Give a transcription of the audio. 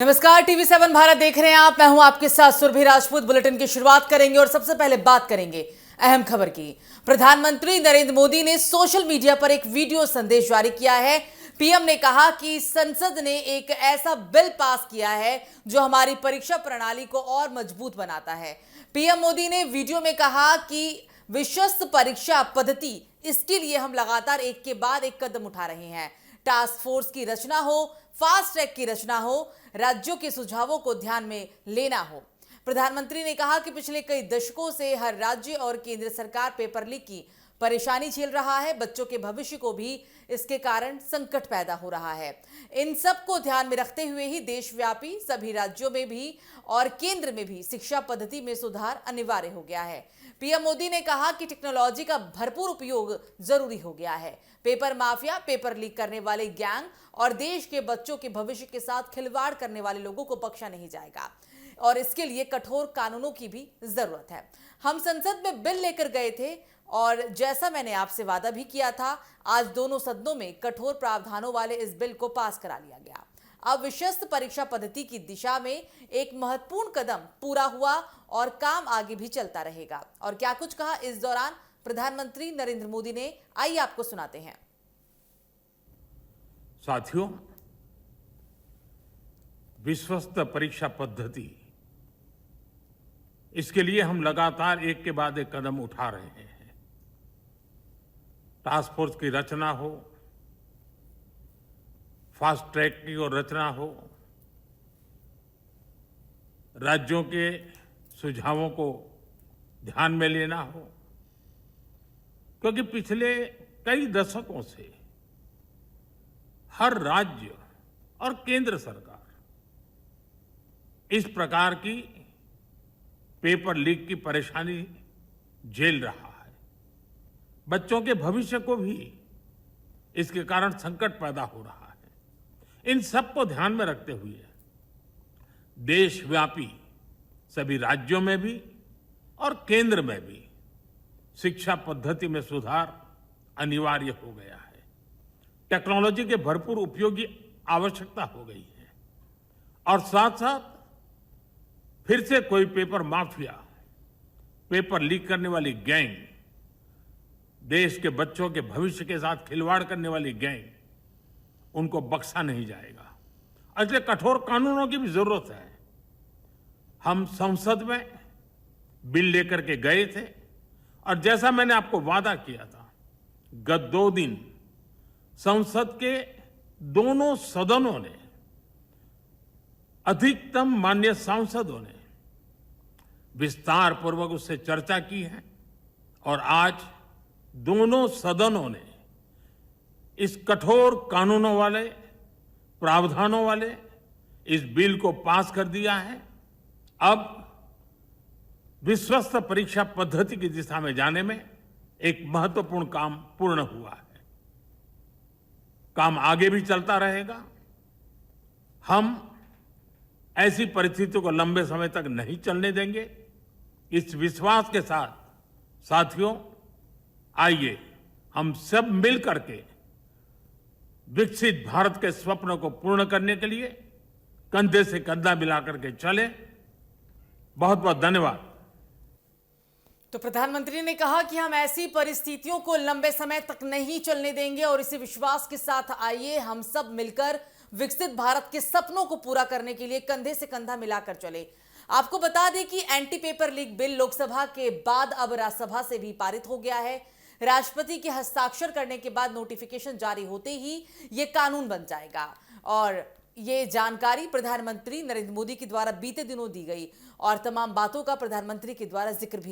नमस्कार, टीवी7 भारत देख रहे हैं आप। मैं हूं आपके साथ सुरभि राजपूत। बुलेटिन की शुरुआत करेंगे और सबसे पहले बात करेंगे अहम खबर की। प्रधानमंत्री नरेंद्र मोदी ने सोशल मीडिया पर एक वीडियो संदेश जारी किया है। पीएम ने कहा कि संसद ने एक ऐसा बिल पास किया है जो हमारी परीक्षा प्रणाली को और मजबूत बनाता है। पीएम मोदी ने वीडियो में कहा कि विश्वस्त परीक्षा पद्धति, इसके लिए हम लगातार एक के बाद एक कदम उठा रहे हैं। टास्क फोर्स की रचना हो, फास्ट ट्रैक की रचना हो, राज्यों के सुझावों को ध्यान में लेना हो। प्रधानमंत्री ने कहा कि पिछले कई दशकों से हर राज्य और केंद्र सरकार पेपर लीक की परेशानी झेल रहा है। बच्चों के भविष्य को भी इसके कारण संकट पैदा हो रहा है। इन सब को ध्यान में रखते हुए ही देशव्यापी सभी राज्यों में भी और केंद्र में भी शिक्षा पद्धति में सुधार अनिवार्य हो गया है। पीएम मोदी ने कहा कि टेक्नोलॉजी का भरपूर उपयोग जरूरी हो गया है। पेपर माफिया, पेपर लीक करने वाले गैंग और देश के बच्चों के भविष्य के साथ खिलवाड़ करने वाले लोगों को बख्शा नहीं जाएगा और इसके लिए कठोर कानूनों की भी जरूरत है। हम संसद में बिल लेकर गए थे और जैसा मैंने आपसे वादा भी किया था, आज दोनों सदनों में कठोर प्रावधानों वाले इस बिल को पास करा लिया गया। अब विश्वस्त परीक्षा पद्धति की दिशा में एक महत्वपूर्ण कदम पूरा हुआ और काम आगे भी चलता रहेगा। और क्या कुछ कहा इस दौरान प्रधानमंत्री नरेंद्र मोदी ने, आइए आपको सुनाते हैं। साथियों, विश्वस्त परीक्षा पद्धति, इसके लिए हम लगातार एक के बाद एक कदम उठा रहे हैं। टास्क फोर्स की रचना हो, फास्ट ट्रैक की और रचना हो, राज्यों के सुझावों को ध्यान में लेना हो, क्योंकि पिछले कई दशकों से हर राज्य और केंद्र सरकार इस प्रकार की पेपर लीक की परेशानी झेल रहा है। बच्चों के भविष्य को भी इसके कारण संकट पैदा हो रहा है। इन सब को ध्यान में रखते हुए देशव्यापी सभी राज्यों में भी और केंद्र में भी शिक्षा पद्धति में सुधार अनिवार्य हो गया है। टेक्नोलॉजी के भरपूर उपयोग की आवश्यकता हो गई है और साथ साथ फिर से कोई पेपर माफिया, पेपर लीक करने वाली गैंग, देश के बच्चों के भविष्य के साथ खिलवाड़ करने वाली गैंग, उनको बख्शा नहीं जाएगा। इसलिए कठोर कानूनों की भी जरूरत है। हम संसद में बिल लेकर के गए थे और जैसा मैंने आपको वादा किया था, गत 2 दिन संसद के दोनों सदनों ने, अधिकतम माननीय सांसदों ने विस्तार पूर्वक उससे चर्चा की है और आज दोनों सदनों ने इस कठोर कानूनों वाले, प्रावधानों वाले इस बिल को पास कर दिया है। अब विश्वस्त परीक्षा पद्धति की दिशा में जाने में एक महत्वपूर्ण काम पूर्ण हुआ है। काम आगे भी चलता रहेगा। हम ऐसी परिस्थितियों को लंबे समय तक नहीं चलने देंगे। इस विश्वास के साथ साथियों, आइए हम सब मिल करके विकसित भारत के स्वप्न को पूर्ण करने के लिए कंधे से कंधा मिलाकर के चले। बहुत बहुत धन्यवाद। तो प्रधानमंत्री ने कहा कि हम ऐसी परिस्थितियों को लंबे समय तक नहीं चलने देंगे और इसी विश्वास के साथ आइए हम सब मिलकर विकसित भारत के सपनों को पूरा करने के लिए कंधे से कंधा मिलाकर चले। आपको बता दें कि anti paper leak bill Lok Sabha के बाद अब राज्यसभा से भी पारित हो गया है। राष्ट्रपति के हस्ताक्षर करने के बाद नोटिफिकेशन जारी होते ही यह कानून बन जाएगा और ये जानकारी प्रधानमंत्री नरेंद्र मोदी के द्वारा बीते दिनों दी गई और तमाम बातों का प्रधानमंत्री के द्वारा जिक्र भी